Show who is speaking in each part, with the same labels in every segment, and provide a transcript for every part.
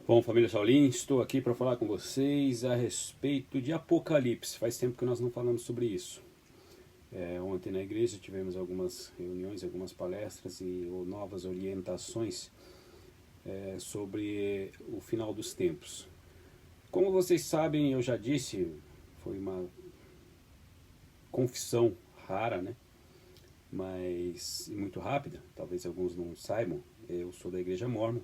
Speaker 1: Bom, família Shaolin, estou aqui para falar com vocês a respeito de Apocalipse. Faz tempo que nós não falamos sobre isso. Ontem na igreja tivemos algumas reuniões, algumas palestras e novas orientações sobre o final dos tempos. Como vocês sabem, eu já disse, foi uma confissão rara, né? Mas muito rápida, talvez alguns não saibam. Eu sou da Igreja Mórmon,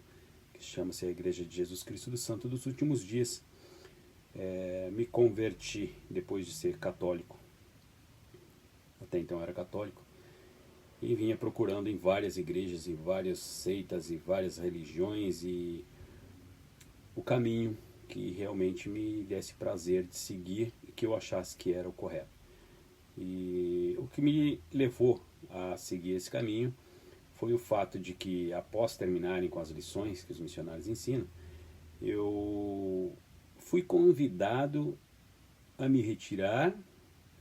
Speaker 1: que chama-se a Igreja de Jesus Cristo do Santo dos Últimos Dias. Me converti depois de ser católico. Até então eu era católico. E vinha procurando em várias igrejas, em várias seitas e várias religiões e o caminho que realmente me desse prazer de seguir e que eu achasse que era o correto. E o que me levou a seguir esse caminho foi o fato de que, após terminarem com as lições que os missionários ensinam, eu fui convidado a me retirar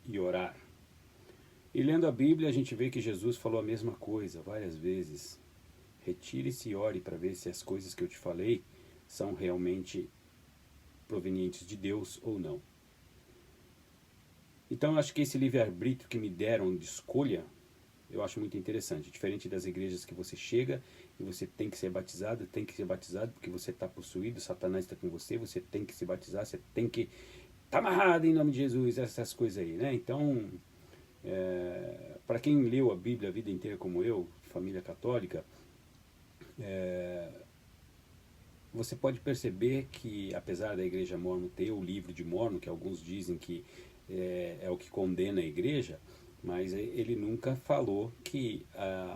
Speaker 1: e orar. E lendo a Bíblia, a gente vê que Jesus falou a mesma coisa várias vezes. Retire-se e ore para ver se as coisas que eu te falei são realmente provenientes de Deus ou não. Então eu acho que esse livre-arbítrio que me deram de escolha, eu acho muito interessante. Diferente das igrejas que você chega e você tem que ser batizado porque você está possuído, Satanás está com você, você tem que se batizar, você tem que estar amarrado em nome de Jesus, essas coisas aí, né? Então, para quem leu a Bíblia a vida inteira como eu, família católica, você pode perceber que, apesar da Igreja Mórmon ter o livro de Mórmon, que alguns dizem que é o que condena a igreja, mas ele nunca falou que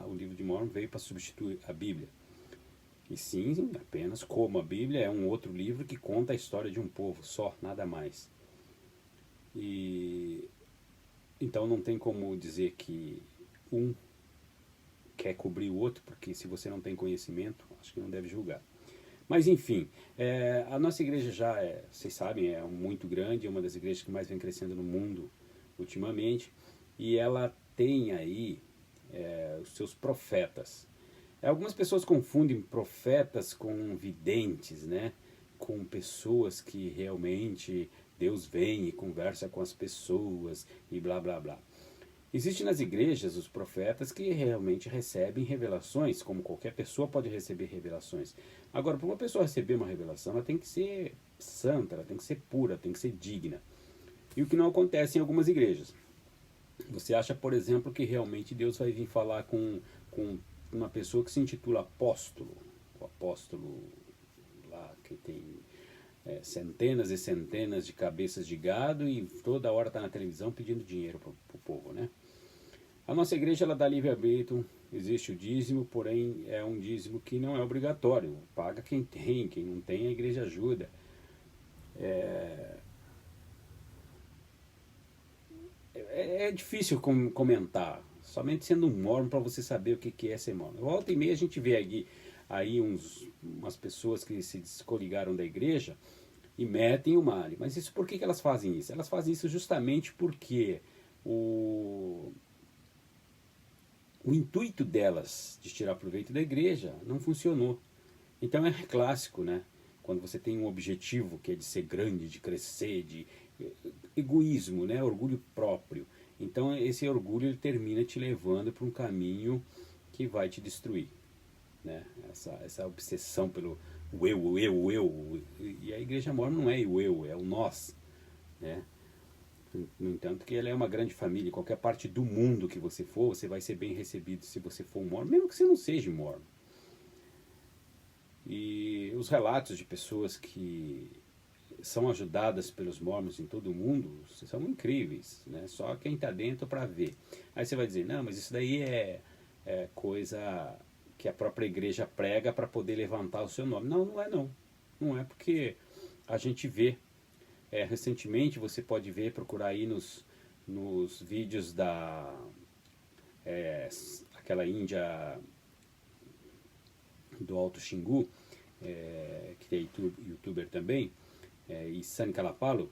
Speaker 1: o livro de Mórmon veio para substituir a Bíblia. E sim, apenas como a Bíblia é um outro livro que conta a história de um povo, só, nada mais. E então não tem como dizer que um quer cobrir o outro, porque se você não tem conhecimento, acho que não deve julgar. Mas enfim, a nossa igreja já, vocês sabem, é muito grande, é uma das igrejas que mais vem crescendo no mundo ultimamente, e ela tem aí os seus profetas. Algumas pessoas confundem profetas com videntes, né? Com pessoas que realmente Deus vem e conversa com as pessoas e blá blá blá. Existem nas igrejas os profetas que realmente recebem revelações, como qualquer pessoa pode receber revelações. Agora, para uma pessoa receber uma revelação, ela tem que ser santa, ela tem que ser pura, tem que ser digna. E o que não acontece em algumas igrejas. Você acha, por exemplo, que realmente Deus vai vir falar com uma pessoa que se intitula apóstolo, o apóstolo lá que tem centenas e centenas de cabeças de gado e toda hora está na televisão pedindo dinheiro para o povo, né? A nossa igreja ela dá livre-arbítrio, existe o dízimo, porém é um dízimo que não é obrigatório. Paga quem tem, quem não tem a igreja ajuda. É difícil comentar, somente sendo um mórmon para você saber o que é ser mórmon. Volta e meia a gente vê aí umas pessoas que se descoligaram da igreja e metem o malho. Mas isso, por que elas fazem isso? Elas fazem isso justamente porque o intuito delas de tirar proveito da igreja não funcionou. Então é clássico, né? Quando você tem um objetivo que é de ser grande, de crescer, de egoísmo, né? Orgulho próprio. Então esse orgulho ele termina te levando para um caminho que vai te destruir, né? Essa obsessão pelo eu. E a igreja mórmon não é o eu, é o nós, né? No entanto que ela é uma grande família. Em qualquer parte do mundo que você for, você vai ser bem recebido se você for um mórmon, mesmo que você não seja mórmon. E os relatos de pessoas que são ajudadas pelos mórmons em todo o mundo são incríveis, né? Só quem está dentro para ver. Aí você vai dizer, não, mas isso daí é coisa que a própria igreja prega para poder levantar o seu nome. Não, não é não. Não é, porque a gente vê. Recentemente você pode ver, procurar aí nos vídeos aquela Índia do Alto Xingu, que é youtuber também, e Sani Kalapalo.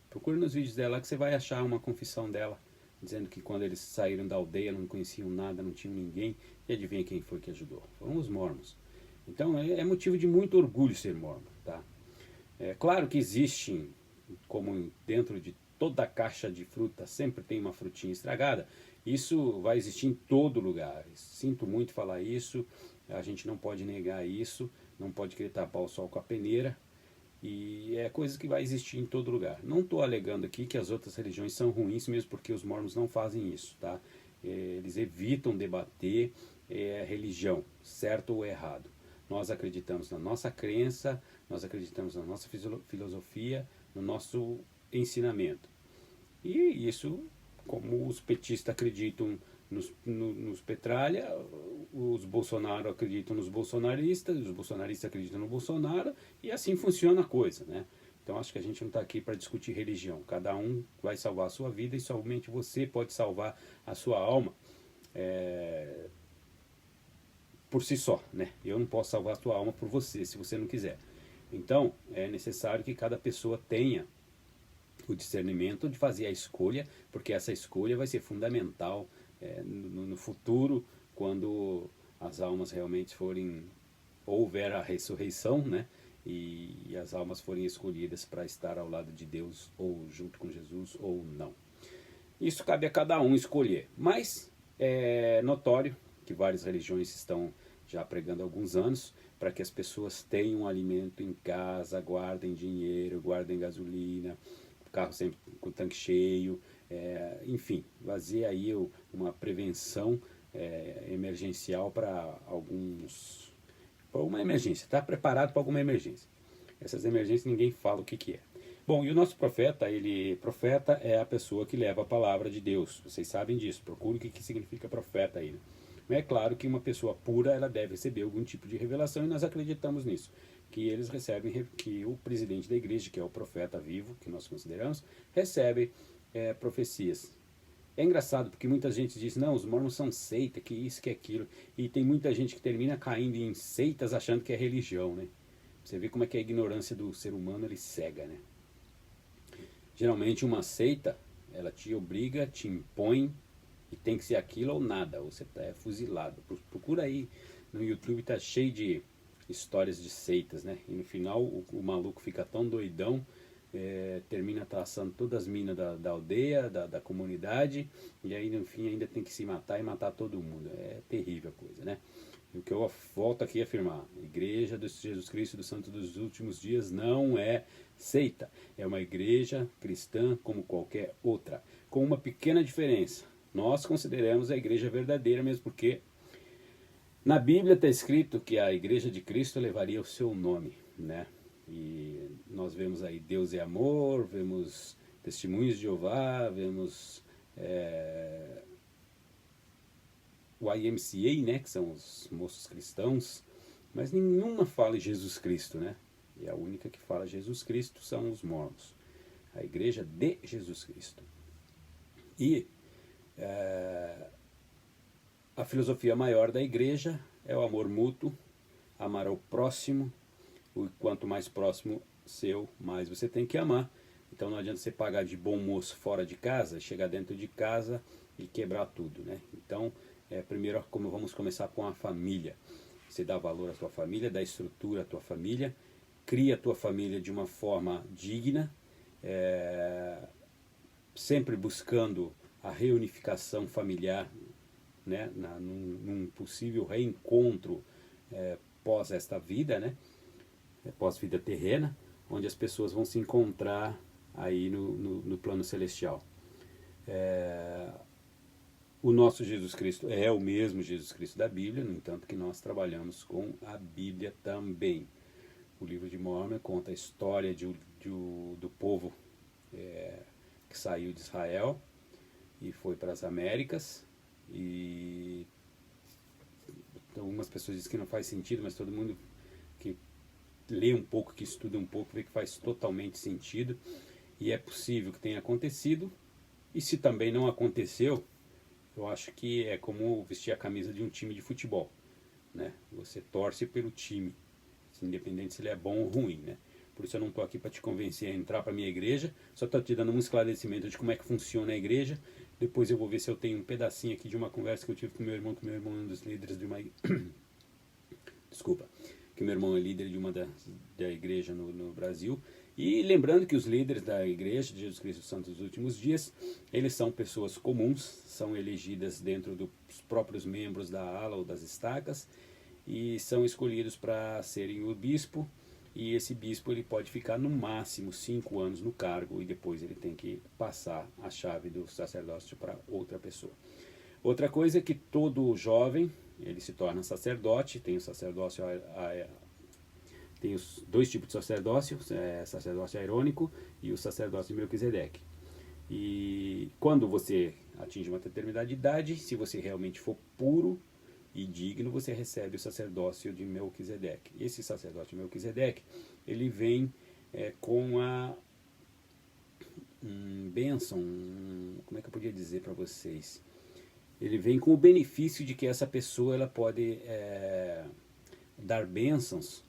Speaker 1: Procura nos vídeos dela que você vai achar uma confissão dela, dizendo que quando eles saíram da aldeia não conheciam nada, não tinham ninguém, e adivinha quem foi que ajudou? Foram os mormons. Então é motivo de muito orgulho ser mormon, tá? É claro que existem, como dentro de toda caixa de fruta sempre tem uma frutinha estragada, isso vai existir em todo lugar. Sinto muito falar isso, a gente não pode negar isso, não pode querer tapar o sol com a peneira, e é coisa que vai existir em todo lugar. Não estou alegando aqui que as outras religiões são ruins, mesmo porque os mormons não fazem isso, tá? Eles evitam debater religião, certo ou errado. Nós acreditamos na nossa crença, nós acreditamos na nossa filosofia, no nosso ensinamento. E isso, como os petistas acreditam nos Petralha, os Bolsonaro acreditam nos bolsonaristas, os bolsonaristas acreditam no Bolsonaro, e assim funciona a coisa, né? Então acho que a gente não está aqui para discutir religião. Cada um vai salvar a sua vida e somente você pode salvar a sua alma por si só, né? Eu não posso salvar a tua alma por você, se você não quiser. Então é necessário que cada pessoa tenha o discernimento de fazer a escolha, porque essa escolha vai ser fundamental no futuro, quando as almas realmente forem, houver a ressurreição, né? E as almas forem escolhidas para estar ao lado de Deus, ou junto com Jesus, ou não. Isso cabe a cada um escolher, mas é notório que várias religiões estão já pregando há alguns anos para que as pessoas tenham alimento em casa, guardem dinheiro, guardem gasolina, carro sempre com o tanque cheio, enfim, fazer aí uma prevenção emergencial para uma emergência, está preparado para alguma emergência. Essas emergências ninguém fala o que é. Bom, e o nosso profeta, profeta é a pessoa que leva a palavra de Deus. Vocês sabem disso, procure o que significa profeta aí. Né? É claro que uma pessoa pura, ela deve receber algum tipo de revelação, e nós acreditamos nisso. Que eles recebem, que o presidente da igreja, que é o profeta vivo, que nós consideramos, recebe profecias. É engraçado, porque muita gente diz, não, os mormons são seita, que isso, que aquilo. E tem muita gente que termina caindo em seitas achando que é religião, né? Você vê como é que a ignorância do ser humano, ele cega, né? Geralmente uma seita, ela te obriga, te impõe, e tem que ser aquilo ou nada, ou você é fuzilado. Procura aí, no YouTube tá cheio de histórias de seitas, né? E no final o maluco fica tão doidão, termina traçando todas as minas da aldeia, da comunidade, e aí no fim ainda tem que se matar e matar todo mundo. É terrível a coisa, né? E o que eu volto aqui a afirmar, a Igreja de Jesus Cristo dos Santos dos Últimos Dias não é seita, é uma igreja cristã como qualquer outra, com uma pequena diferença. Nós consideramos a igreja verdadeira, mesmo porque na Bíblia está escrito que a igreja de Cristo levaria o seu nome, né? E nós vemos aí Deus é amor, vemos Testemunhos de Jeová, vemos o IMCA, né, que são os moços cristãos, mas nenhuma fala em Jesus Cristo, né? E a única que fala Jesus Cristo são os mormons, a igreja de Jesus Cristo. E a filosofia maior da igreja é o amor mútuo, amar ao próximo, e quanto mais próximo seu, mais você tem que amar. Então não adianta você pagar de bom moço fora de casa, chegar dentro de casa e quebrar tudo, né? Então, primeiro como vamos começar com a família. Você dá valor à tua família, dá estrutura à tua família, cria a tua família de uma forma digna, sempre buscando a reunificação familiar, né, num possível reencontro pós esta vida, né, pós vida terrena, onde as pessoas vão se encontrar aí no plano celestial. O nosso Jesus Cristo é o mesmo Jesus Cristo da Bíblia, no entanto que nós trabalhamos com a Bíblia também. O livro de Mórmon conta a história do povo que saiu de Israel e foi para as Américas, e algumas pessoas dizem que não faz sentido, mas todo mundo que lê um pouco, que estuda um pouco, vê que faz totalmente sentido, e é possível que tenha acontecido, e se também não aconteceu, eu acho que é como vestir a camisa de um time de futebol, né? Você torce pelo time, independente se ele é bom ou ruim, né? Por isso eu não estou aqui para te convencer a entrar para a minha igreja, só estou te dando um esclarecimento de como é que funciona a igreja. Depois eu vou ver se eu tenho um pedacinho aqui de uma conversa que eu tive com meu irmão, que meu irmão é um dos líderes de uma... Desculpa, que meu irmão é líder de uma da igreja igreja no Brasil. E lembrando que os líderes da Igreja de Jesus Cristo dos Santos dos Últimos Dias, eles são pessoas comuns, são elegidas dentro dos próprios membros da ala ou das estacas, e são escolhidos para serem o bispo, e esse bispo ele pode ficar no máximo 5 anos no cargo, e depois ele tem que passar a chave do sacerdócio para outra pessoa. Outra coisa é que todo jovem, ele se torna sacerdote, tem o sacerdócio, tem os 2 tipos de sacerdócio, sacerdócio aarônico e o sacerdócio de Melquisedeque. E quando você atinge uma determinada idade, se você realmente for puro e digno, você recebe o sacerdócio de Melquisedeque. Esse sacerdócio de Melquisedeque, ele vem com a bênção, como é que eu podia dizer para vocês? Ele vem com o benefício de que essa pessoa ela pode dar bênçãos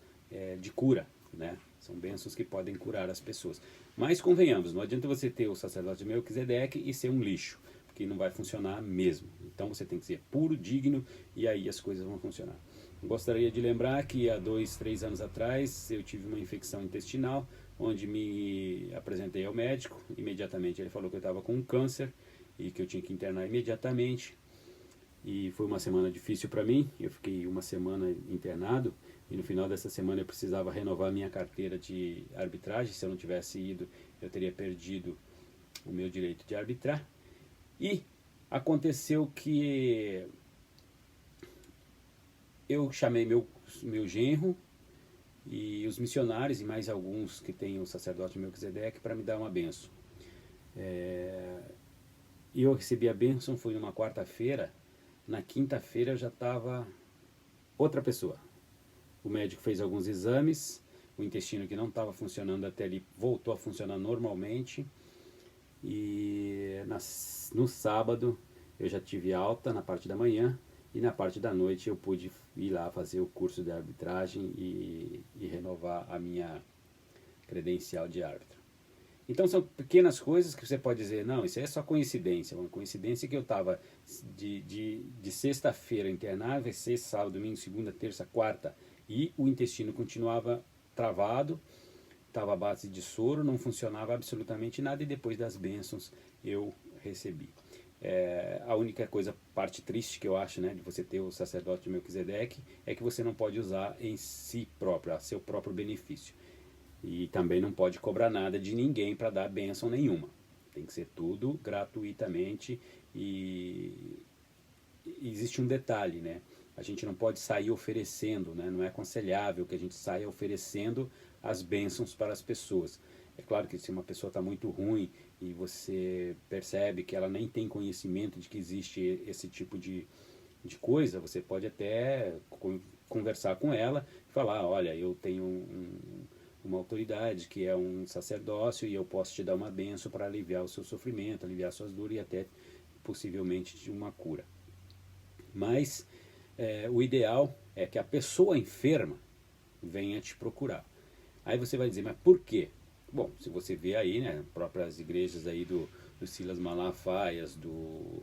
Speaker 1: de cura, né? São bênçãos que podem curar as pessoas. Mas convenhamos, não adianta você ter o sacerdócio de Melquisedeque e ser um lixo, porque não vai funcionar mesmo. Então você tem que ser puro, digno, e aí as coisas vão funcionar. Gostaria de lembrar que há 2, 3 anos atrás eu tive uma infecção intestinal, onde me apresentei ao médico. Imediatamente ele falou que eu estava com um câncer e que eu tinha que internar imediatamente. E foi uma semana difícil para mim. Eu fiquei uma semana internado e no final dessa semana eu precisava renovar minha carteira de arbitragem. Se eu não tivesse ido, eu teria perdido o meu direito de arbitrar. E aconteceu que eu chamei meu genro e os missionários e mais alguns que têm o sacerdote Melquisedeque para me dar uma bênção. E eu recebi a bênção, foi numa quarta-feira. Na quinta-feira eu já estava outra pessoa. O médico fez alguns exames, o intestino que não estava funcionando até ali voltou a funcionar normalmente. E no sábado eu já tive alta na parte da manhã e na parte da noite eu pude ir lá fazer o curso de arbitragem e renovar a minha credencial de árbitro. Então são pequenas coisas que você pode dizer, não, isso é só coincidência. Uma coincidência que eu estava de sexta-feira internado, sexta, sábado, domingo, segunda, terça, quarta, e o intestino continuava travado, estava à base de soro, não funcionava absolutamente nada, e depois das bênçãos eu recebi. A única coisa, parte triste que eu acho, né, de você ter o sacerdote de Melquisedeque, é que você não pode usar em si próprio, a seu próprio benefício. E também não pode cobrar nada de ninguém para dar bênção nenhuma. Tem que ser tudo gratuitamente. E existe um detalhe, né? A gente não pode sair oferecendo, né? Não é aconselhável que a gente saia oferecendo as bênçãos para as pessoas. É claro que se uma pessoa está muito ruim e você percebe que ela nem tem conhecimento de que existe esse tipo de coisa, você pode até conversar com ela e falar, olha, eu tenho uma autoridade que é um sacerdócio e eu posso te dar uma bênção para aliviar o seu sofrimento, aliviar suas dores e até possivelmente de uma cura. Mas o ideal é que a pessoa enferma venha te procurar. Aí você vai dizer, mas por quê? Bom, se você vê aí, né, próprias igrejas aí do Silas Malafaias, do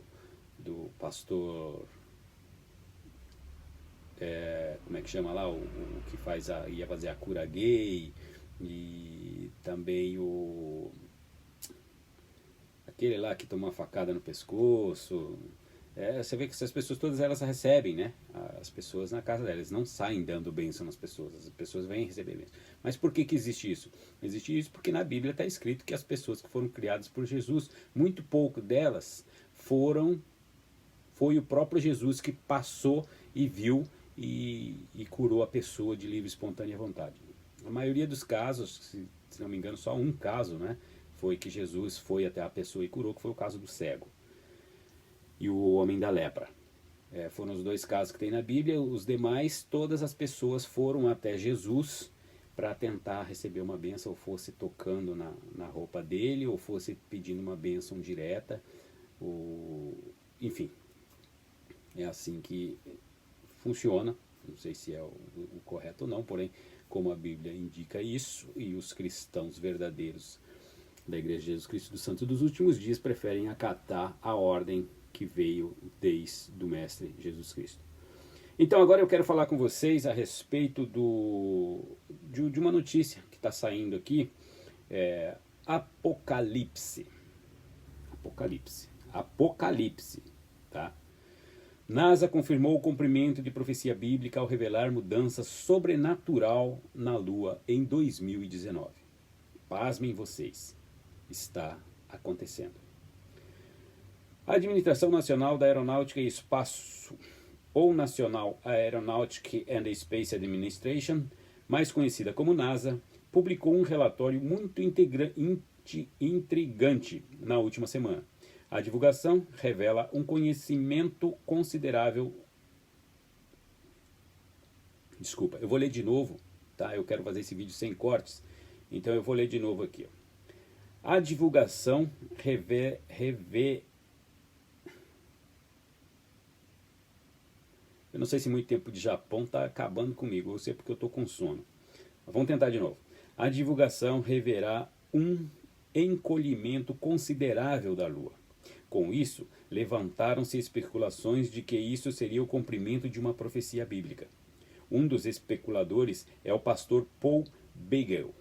Speaker 1: pastor, como é que chama lá, o que ia fazer a cura gay, e também aquele lá que toma uma facada no pescoço. Você vê que essas pessoas todas elas recebem, né, as pessoas na casa delas, eles não saem dando bênção nas pessoas, as pessoas vêm receber bênção. Mas por que existe isso? Existe isso porque na Bíblia está escrito que as pessoas que foram criadas por Jesus, muito pouco delas foi o próprio Jesus que passou e viu e curou a pessoa de livre e espontânea vontade. A maioria dos casos, se não me engano, só um caso, né, foi que Jesus foi até a pessoa e curou, que foi o caso do cego e o homem da lepra. Foram os 2 casos que tem na Bíblia. Os demais, todas as pessoas foram até Jesus para tentar receber uma bênção, ou fosse tocando na roupa dele, ou fosse pedindo uma bênção direta, enfim, é assim que funciona. Não sei se é o correto ou não, porém, como a Bíblia indica isso, e os cristãos verdadeiros da Igreja de Jesus Cristo dos Santos dos Últimos Dias preferem acatar a ordem que veio desde o Mestre Jesus Cristo. Então agora eu quero falar com vocês a respeito de uma notícia que está saindo aqui é Apocalipse. Apocalipse, tá? NASA confirmou o cumprimento de profecia bíblica ao revelar mudança sobrenatural na Lua em 2019. Pasmem vocês, está acontecendo. A Administração Nacional da Aeronáutica e Espaço, ou National Aeronautic and Space Administration, mais conhecida como NASA, publicou um relatório muito intrigante na última semana. A divulgação revela um conhecimento considerável. Desculpa, eu vou ler de novo, tá? Eu quero fazer esse vídeo sem cortes, então eu vou ler de novo aqui. A divulgação Eu não sei se muito tempo de Japão está acabando comigo, ou se é porque eu estou com sono. Mas vamos tentar de novo. A divulgação revelará um encolhimento considerável da Lua. Com isso, levantaram-se especulações de que isso seria o cumprimento de uma profecia bíblica. Um dos especuladores é o pastor Paul Beigel,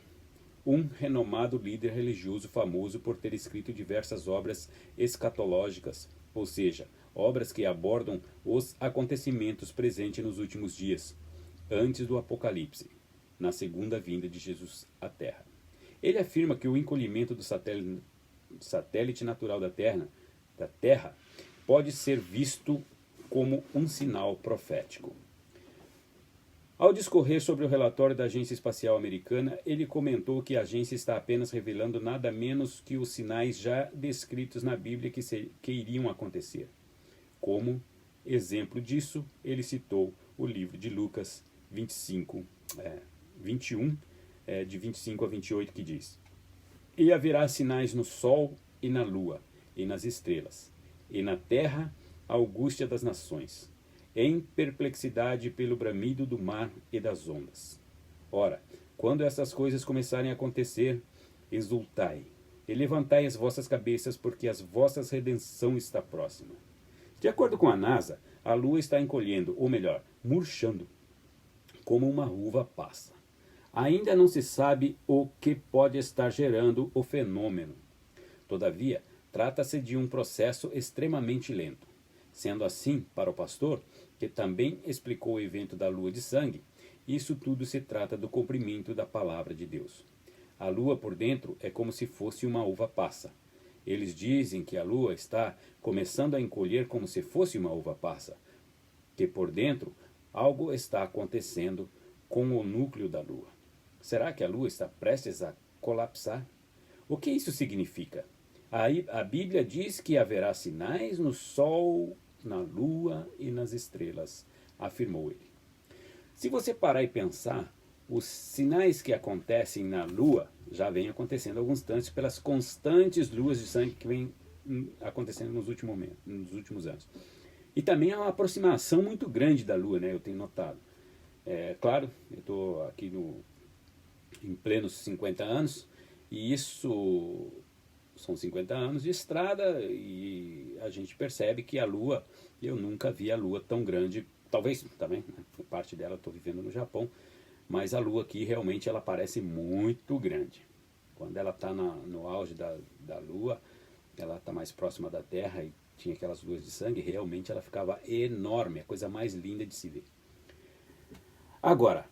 Speaker 1: um renomado líder religioso famoso por ter escrito diversas obras escatológicas, ou seja, obras que abordam os acontecimentos presentes nos últimos dias, antes do Apocalipse, na segunda vinda de Jesus à Terra. Ele afirma que o encolhimento do satélite natural da Terra pode ser visto como um sinal profético. Ao discorrer sobre o relatório da Agência Espacial Americana, ele comentou que a agência está apenas revelando nada menos que os sinais já descritos na Bíblia que iriam acontecer. Como exemplo disso, ele citou o livro de Lucas 21, de 25 a 28, que diz: E haverá sinais no sol e na lua, e nas estrelas, e na terra a angústia das nações, em perplexidade pelo bramido do mar e das ondas. Ora, quando essas coisas começarem a acontecer, exultai, e levantai as vossas cabeças, porque a vossa redenção está próxima. De acordo com a NASA, a Lua está encolhendo, ou melhor, murchando, como uma uva passa. Ainda não se sabe o que pode estar gerando o fenômeno. Todavia, trata-se de um processo extremamente lento. Sendo assim, para o pastor, que também explicou o evento da lua de sangue, isso tudo se trata do cumprimento da palavra de Deus. A lua por dentro é como se fosse uma uva passa. Eles dizem que a lua está começando a encolher como se fosse uma uva passa, que por dentro algo está acontecendo com o núcleo da lua. Será que a lua está prestes a colapsar? O que isso significa? A Bíblia diz que haverá sinais no sol, na lua e nas estrelas, afirmou ele. Se você parar e pensar, os sinais que acontecem na lua já vêm acontecendo há alguns tantos pelas constantes luas de sangue que vêm acontecendo nos últimos anos. E também há uma aproximação muito grande da lua, né? Eu tenho notado. Claro, eu estou aqui em plenos 50 anos, e isso são 50 anos de estrada, e a gente percebe que a Lua, eu nunca vi a Lua tão grande, talvez também, né, parte dela estou vivendo no Japão, mas a Lua aqui realmente ela parece muito grande. Quando ela está no auge da Lua, ela está mais próxima da Terra e tinha aquelas luas de sangue, realmente ela ficava enorme, a coisa mais linda de se ver. Agora,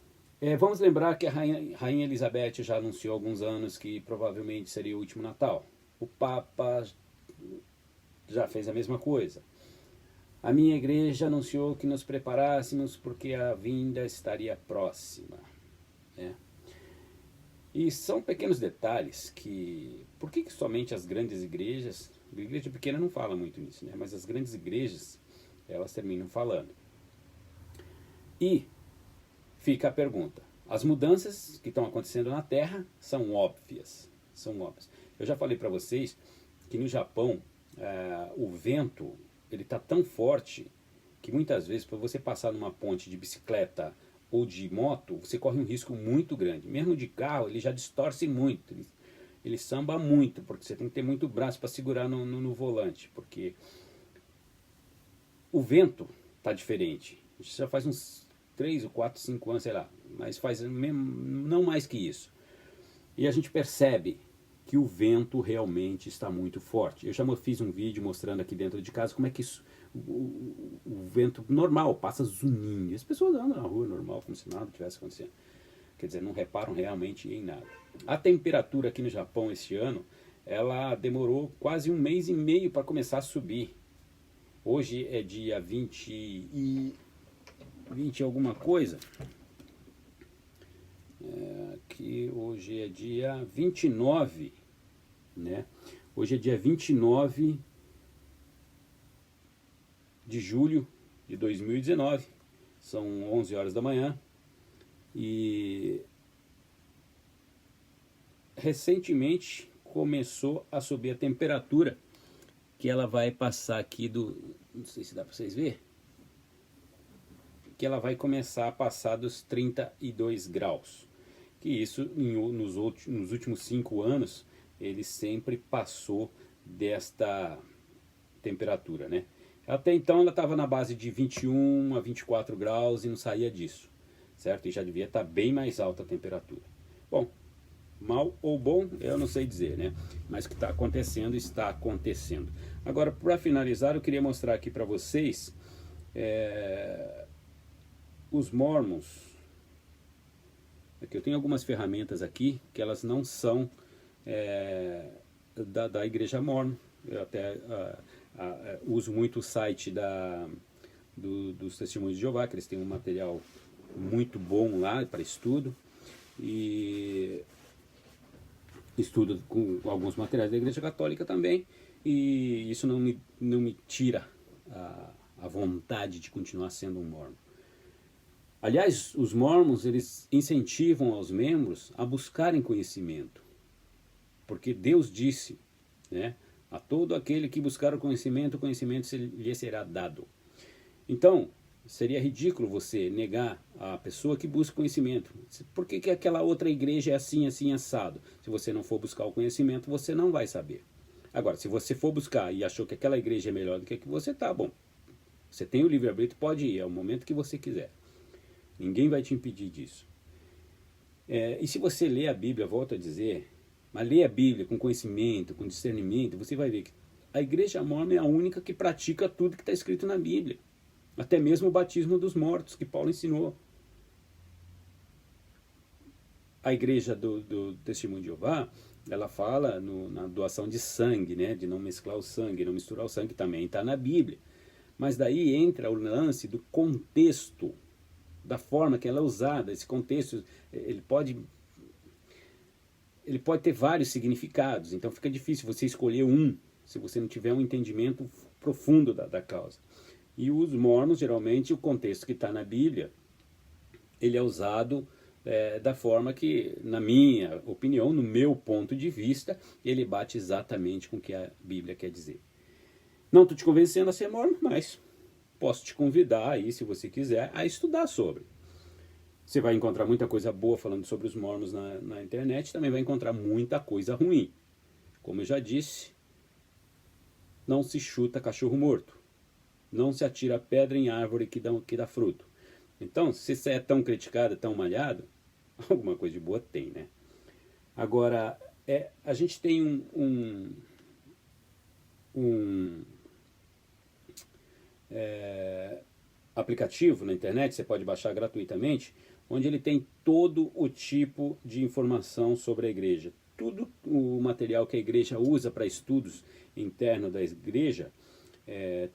Speaker 1: vamos lembrar que a Rainha Elizabeth já anunciou há alguns anos que provavelmente seria o último Natal. O Papa já fez a mesma coisa. A minha igreja anunciou que nos preparássemos porque a vinda estaria próxima. Né? E são pequenos detalhes que... Por que somente as grandes igrejas... A igreja pequena não fala muito nisso, né? Mas as grandes igrejas, elas terminam falando. E fica a pergunta. As mudanças que estão acontecendo na Terra são óbvias. São óbvias. Eu já falei para vocês que no Japão o vento ele está tão forte que muitas vezes para você passar numa ponte de bicicleta ou de moto, você corre um risco muito grande. Mesmo de carro, ele já distorce muito, ele samba muito, porque você tem que ter muito braço para segurar no volante, porque o vento está diferente. Isso já faz uns 3 ou 4, 5 anos, sei lá, mas faz mesmo, não mais que isso. E a gente percebe que o vento realmente está muito forte. Eu já fiz um vídeo mostrando aqui dentro de casa como é que isso, o vento normal passa zunindo. As pessoas andam na rua normal, como se nada tivesse acontecendo. Quer dizer, não reparam realmente em nada. A temperatura aqui no Japão esse ano, ela demorou quase 1 mês e meio para começar a subir. Hoje é dia 20 alguma coisa. Que hoje é dia 29, né? Hoje é dia 29 de julho de 2019, são 11 horas da manhã, e recentemente começou a subir a temperatura, que ela vai passar aqui não sei se dá para vocês verem, que ela vai começar a passar dos 32 graus. Que isso, nos últimos 5 anos, ele sempre passou desta temperatura, né? Até então ela estava na base de 21 a 24 graus e não saía disso, certo? E já devia estar bem mais alta a temperatura. Bom, mal ou bom, eu não sei dizer, né? Mas o que está acontecendo, está acontecendo. Agora, para finalizar, eu queria mostrar aqui para vocês os mormons. Aqui eu tenho algumas ferramentas aqui que elas não são da igreja mormon. Eu até uso muito o site dos Testemunhos de Jeová, que eles têm um material muito bom lá para estudo, e estudo com alguns materiais da igreja católica também, e isso não me tira a vontade de continuar sendo um mormon. Aliás, os mormons, eles incentivam aos membros a buscarem conhecimento, porque Deus disse, né, a todo aquele que buscar o conhecimento lhe será dado. Então, seria ridículo você negar a pessoa que busca conhecimento. Por que aquela outra igreja é assim, assim, assado? Se você não for buscar o conhecimento, você não vai saber. Agora, se você for buscar e achou que aquela igreja é melhor do que a que você está, bom, você tem o livre-arbítrio, pode ir, é o momento que você quiser. Ninguém vai te impedir disso. E se você lê a Bíblia, volto a dizer, mas lê a Bíblia com conhecimento, com discernimento, você vai ver que a igreja mormon é a única que pratica tudo que está escrito na Bíblia. Até mesmo o batismo dos mortos, que Paulo ensinou. A igreja do Testemunho de Jeová, ela fala na doação de sangue, né, de não mesclar o sangue, não misturar o sangue, também está na Bíblia. Mas daí entra o lance do contexto, da forma que ela é usada. Esse contexto, ele pode ter vários significados, então fica difícil você escolher um, se você não tiver um entendimento profundo da causa. E os mormons, geralmente, o contexto que está na Bíblia, ele é usado da forma que, na minha opinião, no meu ponto de vista, ele bate exatamente com o que a Bíblia quer dizer. Não estou te convencendo a ser mormon, mas posso te convidar aí, se você quiser, a estudar sobre. Você vai encontrar muita coisa boa falando sobre os mormons na internet, também vai encontrar muita coisa ruim. Como eu já disse, não se chuta cachorro morto. Não se atira pedra em árvore que dá fruto. Então, se você é tão criticado, tão malhado, alguma coisa de boa tem, né? Agora, a gente tem um aplicativo na internet, você pode baixar gratuitamente, onde ele tem todo o tipo de informação sobre a igreja. Tudo o material que a igreja usa para estudos internos da igreja,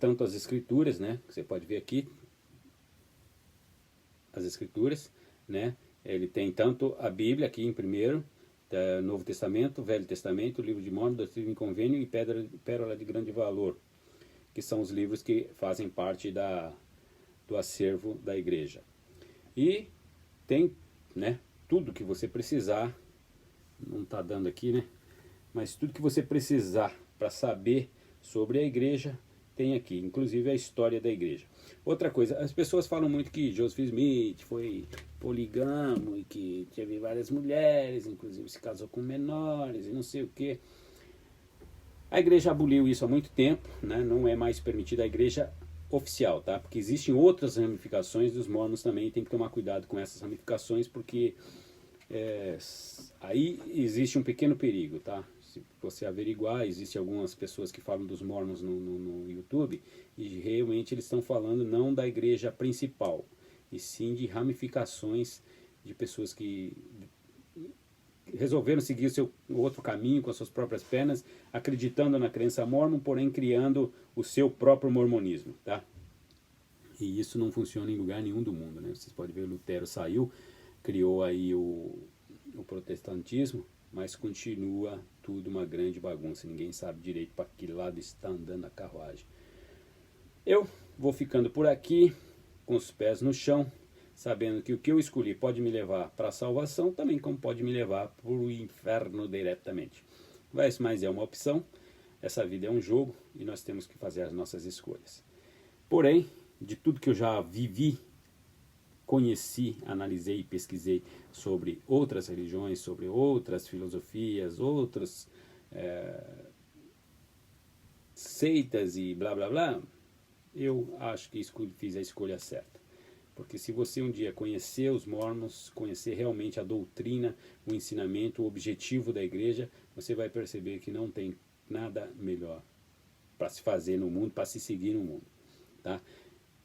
Speaker 1: tanto as escrituras, né, que você pode ver aqui, as escrituras, né, ele tem tanto a Bíblia aqui em primeiro, Novo Testamento, Velho Testamento, Livro de Mórmon, Doutrina e Convênio e Pérola de Grande Valor, que são os livros que fazem parte do acervo da igreja. E tem, né, tudo que você precisar, não está dando aqui, né, mas tudo que você precisar para saber sobre a igreja tem aqui, inclusive a história da igreja. Outra coisa, as pessoas falam muito que Joseph Smith foi poligamo e que teve várias mulheres, inclusive se casou com menores e não sei o que. A igreja aboliu isso há muito tempo, né? Não é mais permitida a igreja oficial, tá? Porque existem outras ramificações dos mormons também, tem que tomar cuidado com essas ramificações, porque Aí existe um pequeno perigo, tá? Se você averiguar, existem algumas pessoas que falam dos mormons no YouTube e realmente eles estão falando não da igreja principal, e sim de ramificações de pessoas que resolveram seguir o seu outro caminho com as suas próprias pernas, acreditando na crença mormon, porém criando o seu próprio mormonismo, tá? E isso não funciona em lugar nenhum do mundo, né? Vocês podem ver, Lutero saiu, criou aí o protestantismo, mas continua tudo uma grande bagunça. Ninguém sabe direito para que lado está andando a carruagem. Eu vou ficando por aqui, com os pés no chão, sabendo que o que eu escolhi pode me levar para a salvação, também como pode me levar para o inferno diretamente. Mas é uma opção, essa vida é um jogo e nós temos que fazer as nossas escolhas. Porém, de tudo que eu já vivi, conheci, analisei e pesquisei sobre outras religiões, sobre outras filosofias, outras seitas e blá blá blá, eu acho que fiz a escolha certa. Porque se você um dia conhecer os mormons, conhecer realmente a doutrina, o ensinamento, o objetivo da igreja, você vai perceber que não tem nada melhor para se fazer no mundo, para se seguir no mundo. Tá?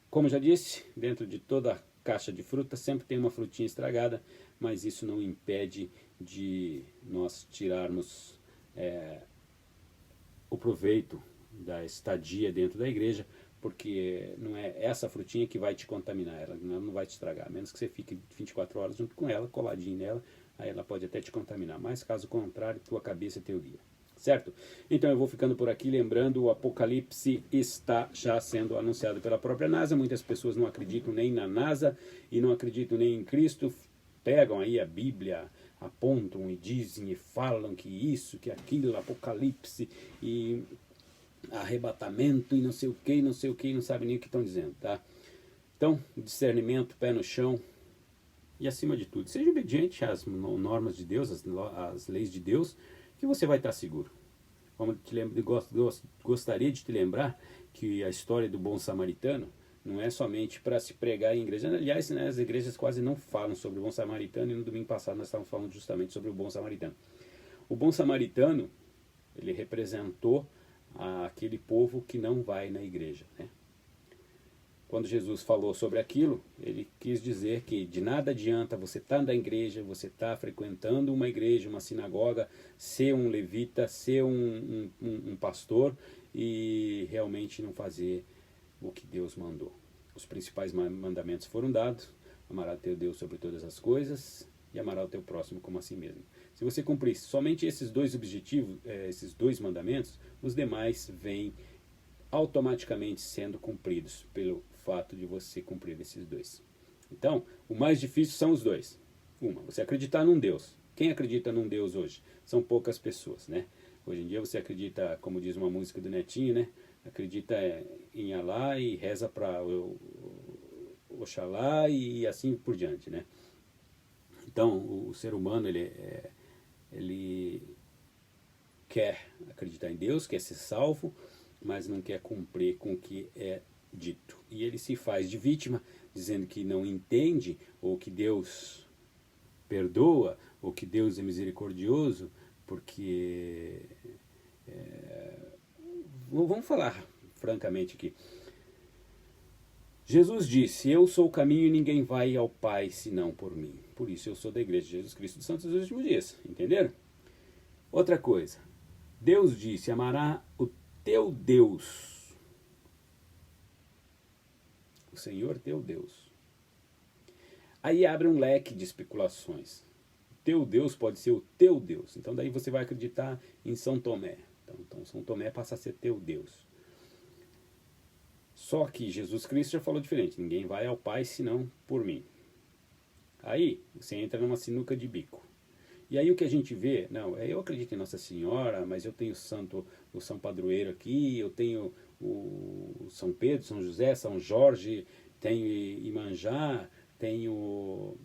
Speaker 1: Como já disse, dentro de toda caixa de fruta sempre tem uma frutinha estragada, mas isso não impede de nós tirarmos o proveito da estadia dentro da igreja, porque não é essa frutinha que vai te contaminar, ela não vai te estragar, a menos que você fique 24 horas junto com ela, coladinho nela, aí ela pode até te contaminar, mas caso contrário, tua cabeça é teu guia. Certo? Então eu vou ficando por aqui, lembrando, o Apocalipse está já sendo anunciado pela própria NASA, muitas pessoas não acreditam nem na NASA e não acreditam nem em Cristo, pegam aí a Bíblia, apontam e dizem e falam que isso, que aquilo, Apocalipse e arrebatamento e não sei o que, não sei o que, não sabem nem o que estão dizendo, tá? Então, discernimento, pé no chão e acima de tudo, seja obediente às normas de Deus, às leis de Deus, que você vai estar seguro. Como gostaria de te lembrar que a história do bom samaritano não é somente para se pregar em igreja. Aliás, né, as igrejas quase não falam sobre o bom samaritano, e no domingo passado nós estávamos falando justamente sobre o bom samaritano. O bom samaritano, ele representou aquele povo que não vai na igreja, né? Quando Jesus falou sobre aquilo, ele quis dizer que de nada adianta você estar na igreja, você estar frequentando uma igreja, uma sinagoga, ser um levita, ser um pastor e realmente não fazer o que Deus mandou. Os principais mandamentos foram dados: amarás teu Deus sobre todas as coisas e amarás o teu próximo como a si mesmo. Se você cumprir somente esses dois objetivos, esses dois mandamentos, os demais vêm automaticamente sendo cumpridos pelo fato de você cumprir esses dois. Então, o mais difícil são os dois. Você acreditar num Deus. Quem acredita num Deus hoje? São poucas pessoas, né? Hoje em dia você acredita, como diz uma música do Netinho, né? Acredita em Alá e reza para Oxalá e assim por diante, né? Então, o ser humano, ele quer acreditar em Deus, quer ser salvo, mas não quer cumprir com o que é dito. E ele se faz de vítima, dizendo que não entende, ou que Deus perdoa, ou que Deus é misericordioso, porque... vamos falar francamente aqui. Jesus disse: eu sou o caminho e ninguém vai ao Pai senão por mim. Por isso eu sou da Igreja de Jesus Cristo dos Santos dos Últimos Dias. Entenderam? Outra coisa. Deus disse: amará o teu Deus, o Senhor teu Deus. Aí abre um leque de especulações. O teu Deus pode ser o teu Deus. Então daí você vai acreditar em São Tomé. Então São Tomé passa a ser teu Deus. Só que Jesus Cristo já falou diferente: ninguém vai ao Pai senão por mim. Aí você entra numa sinuca de bico. E aí o que a gente vê, não, eu acredito em Nossa Senhora, mas eu tenho o São Padroeiro aqui, eu tenho o São Pedro, São José, São Jorge, tenho Imanjá, tenho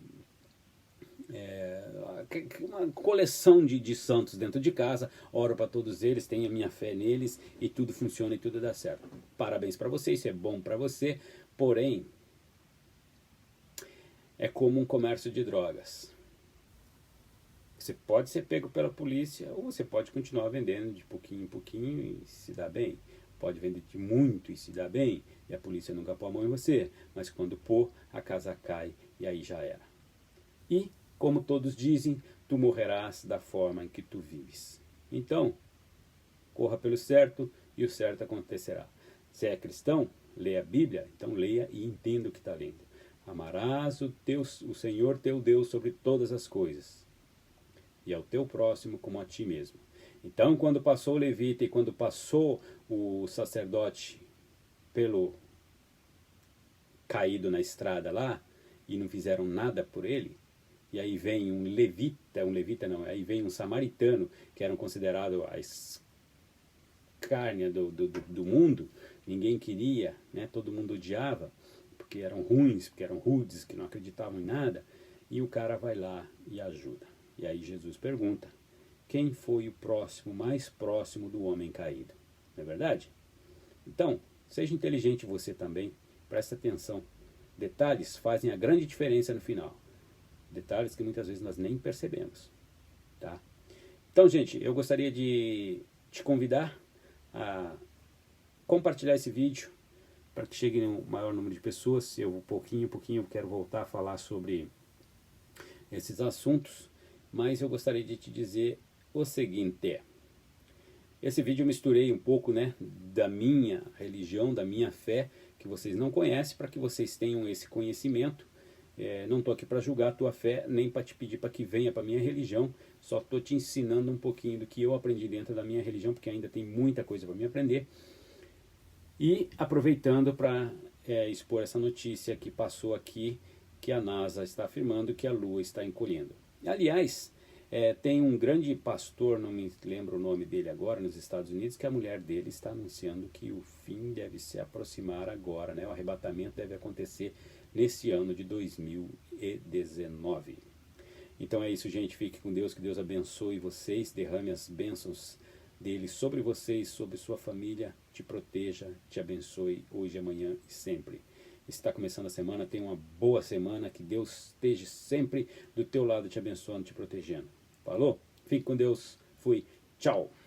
Speaker 1: uma coleção de santos dentro de casa, oro para todos eles, tenho a minha fé neles e tudo funciona e tudo dá certo. Parabéns para você, isso é bom para você, porém é como um comércio de drogas. Você pode ser pego pela polícia ou você pode continuar vendendo de pouquinho em pouquinho e se dar bem. Pode vender de muito e se dar bem e a polícia nunca pôr a mão em você. Mas quando pôr, a casa cai e aí já era. E, como todos dizem, tu morrerás da forma em que tu vives. Então, corra pelo certo e o certo acontecerá. Se é cristão, leia a Bíblia, então leia e entenda o que está lendo. Amarás o Senhor teu Deus sobre todas as coisas, e ao teu próximo como a ti mesmo. Então, quando passou o levita e quando passou o sacerdote pelo caído na estrada lá, e não fizeram nada por ele, e aí vem um levita não, aí vem um samaritano, que eram considerados a escárnia do mundo, ninguém queria, né? Todo mundo odiava, porque eram ruins, porque eram rudes, que não acreditavam em nada, e o cara vai lá e ajuda. E aí Jesus pergunta, quem foi o próximo, mais próximo do homem caído? Não é verdade? Então, seja inteligente você também, presta atenção. Detalhes fazem a grande diferença no final. Detalhes que muitas vezes nós nem percebemos. Tá? Então, gente, eu gostaria de te convidar a compartilhar esse vídeo para que chegue um maior número de pessoas. Eu, pouquinho quero voltar a falar sobre esses assuntos, mas eu gostaria de te dizer o seguinte. Esse vídeo eu misturei um pouco, né, da minha religião, da minha fé, que vocês não conhecem, para que vocês tenham esse conhecimento. Não estou aqui para julgar a tua fé, nem para te pedir para que venha para a minha religião, só estou te ensinando um pouquinho do que eu aprendi dentro da minha religião, porque ainda tem muita coisa para me aprender. E aproveitando para expor essa notícia que passou aqui, que a NASA está afirmando que a Lua está encolhendo. Aliás, tem um grande pastor, não me lembro o nome dele agora, nos Estados Unidos, que a mulher dele está anunciando que o fim deve se aproximar agora, né? O arrebatamento deve acontecer nesse ano de 2019. Então é isso, gente. Fique com Deus, que Deus abençoe vocês, derrame as bênçãos dele sobre vocês, sobre sua família, te proteja, te abençoe hoje, amanhã e sempre. Está começando a semana, tenha uma boa semana, que Deus esteja sempre do teu lado te abençoando, te protegendo. Falou? Fique com Deus, fui, tchau!